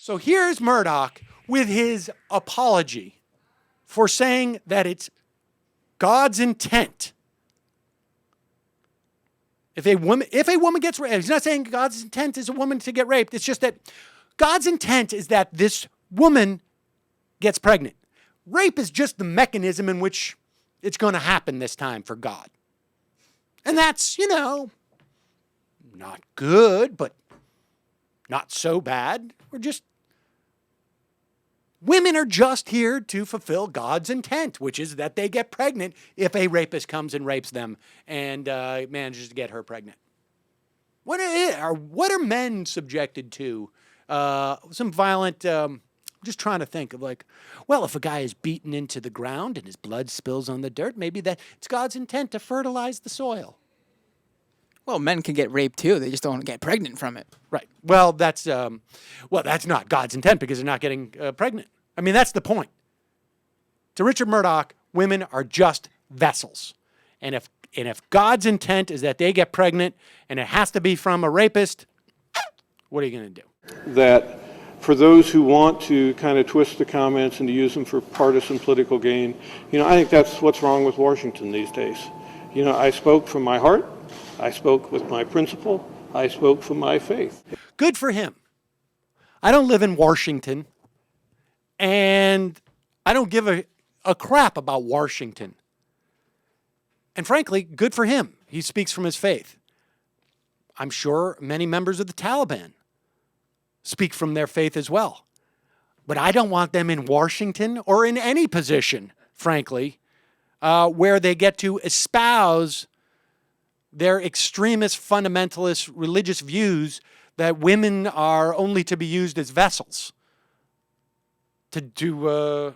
So here's Mourdock with his apology for saying that it's God's intent. If a woman gets raped, he's not saying God's intent is a woman to get raped. It's just that God's intent is that this woman gets pregnant. Rape is just the mechanism in which it's going to happen this time for God. And that's, not good, but not so bad. Women are just here to fulfill God's intent, which is that they get pregnant if a rapist comes and rapes them and manages to get her pregnant. What are men subjected to? Some violent, just trying to think of if a guy is beaten into the ground and his blood spills on the dirt, maybe it's God's intent to fertilize the soil. Well, men can get raped too. They just don't get pregnant from it. Right. Well, that's not God's intent because they're not getting pregnant. I mean, that's the point. To Richard Mourdock, women are just vessels. And if God's intent is that they get pregnant and it has to be from a rapist, what are you going to do? That for those who want to kind of twist the comments and to use them for partisan political gain, I think that's what's wrong with Washington these days. I spoke from my heart. I spoke with my principle. I spoke from my faith. Good for him. I don't live in Washington, and I don't give a crap about Washington. And frankly, good for him. He speaks from his faith. I'm sure many members of the Taliban speak from their faith as well. But I don't want them in Washington or in any position, frankly, where they get to espouse their extremist, fundamentalist religious views that women are only to be used as vessels to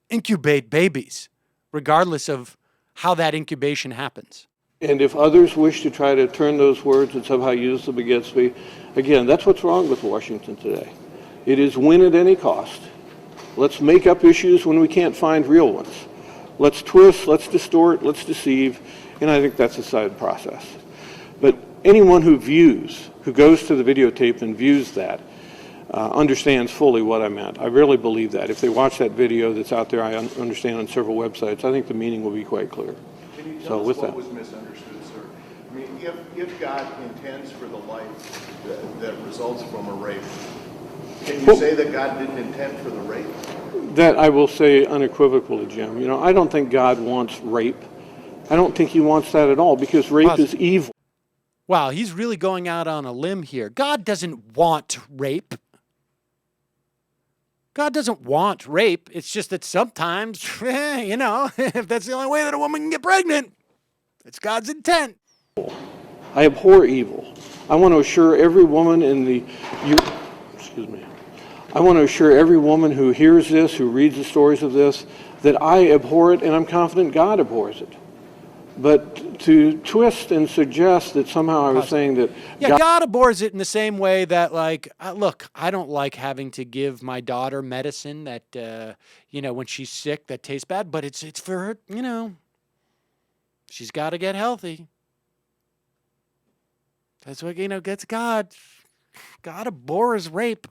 incubate babies, regardless of how that incubation happens. And if others wish to try to turn those words and somehow use them against me, again, that's what's wrong with Washington today. It is win at any cost. Let's make up issues when we can't find real ones. Let's twist, let's distort, let's deceive, and I think that's a side process. But anyone who goes to the videotape and views that, understands fully what I meant. I really believe that. If they watch that video that's out there, I understand on several websites, I think the meaning will be quite clear. Can you tell us what was misunderstood, sir? I mean, if God intends for the life that results from a rape, can you say that God didn't intend for the rape? That I will say unequivocally, Jim. I don't think God wants rape. I don't think he wants that at all because rape is evil. Wow, he's really going out on a limb here. God doesn't want rape. God doesn't want rape. It's just that sometimes, if that's the only way that a woman can get pregnant, it's God's intent. I abhor evil. I want to assure every woman I want to assure every woman who hears this, who reads the stories of this, that I abhor it and I'm confident God abhors it. But to twist and suggest that somehow I was saying that... God abhors it in the same way that, look, I don't like having to give my daughter medicine that, when she's sick, that tastes bad, but it's for her, she's got to get healthy. That's what, gets God. God abhors rape.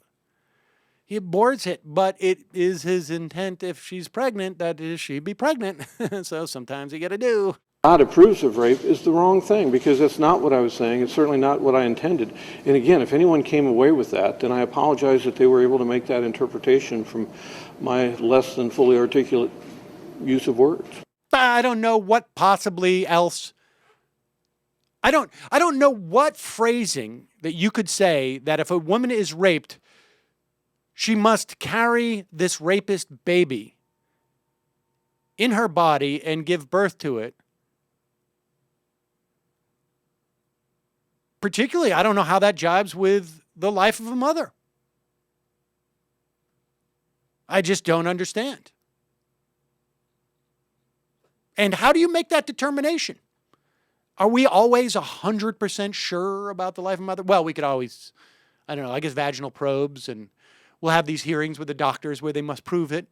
He abhors it, but it is his intent if she's pregnant that she be pregnant. So sometimes you got to do. God approves of rape is the wrong thing because that's not what I was saying. It's certainly not what I intended. And again, if anyone came away with that, then I apologize that they were able to make that interpretation from my less than fully articulate use of words. I don't know what possibly else. I don't know what phrasing that you could say that if a woman is raped, she must carry this rapist baby in her body and give birth to it. Particularly, I don't know how that jibes with the life of a mother. I just don't understand. And how do you make that determination? Are we always 100% sure about the life of a mother? Well, we could always, I guess vaginal probes, and we'll have these hearings with the doctors where they must prove it.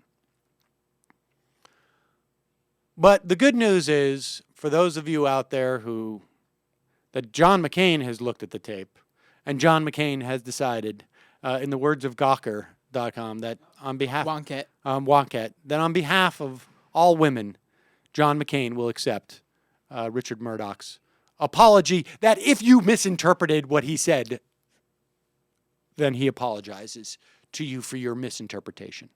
But the good news is, for those of you out there that John McCain has looked at the tape, and John McCain has decided in the words of Gawker.com, that on behalf Wonket. that on behalf of all women, John McCain will accept Richard Mourdock's apology. That if you misinterpreted what he said, then he apologizes to you for your misinterpretation.